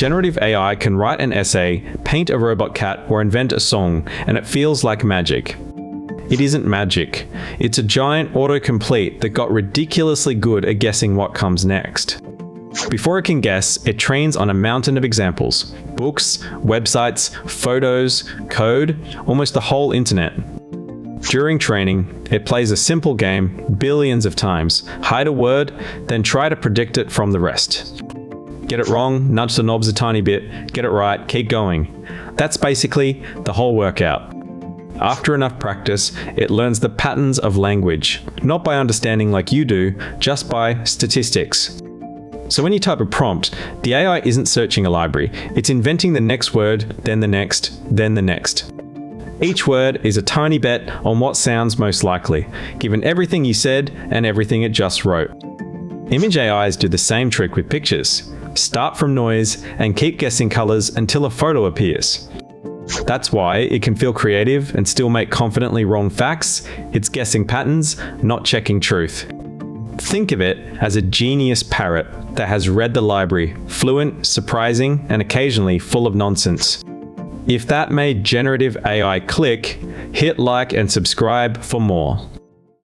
Generative AI can write an essay, paint a robot cat, or invent a song, and it feels like magic. It isn't magic. It's a giant autocomplete that got ridiculously good at guessing what comes next. Before it can guess, it trains on a mountain of examples: books, websites, photos, code, almost the whole internet. During training, it plays a simple game billions of times, hide a word, then try to predict it from the rest. Get it wrong, nudge the knobs a tiny bit, get it right, keep going. That's basically the whole workout. After enough practice, it learns the patterns of language, not by understanding like you do, just by statistics. So when you type a prompt, the AI isn't searching a library, it's inventing the next word, then the next, then the next. Each word is a tiny bet on what sounds most likely, given everything you said and everything it just wrote. Image AIs do the same trick with pictures. Start from noise and keep guessing colors until a photo appears. That's why it can feel creative and still make confidently wrong facts. It's guessing patterns, not checking truth. Think of it as a genius parrot that has read the library, fluent, surprising, and occasionally full of nonsense. If that made generative AI click, hit like and subscribe for more.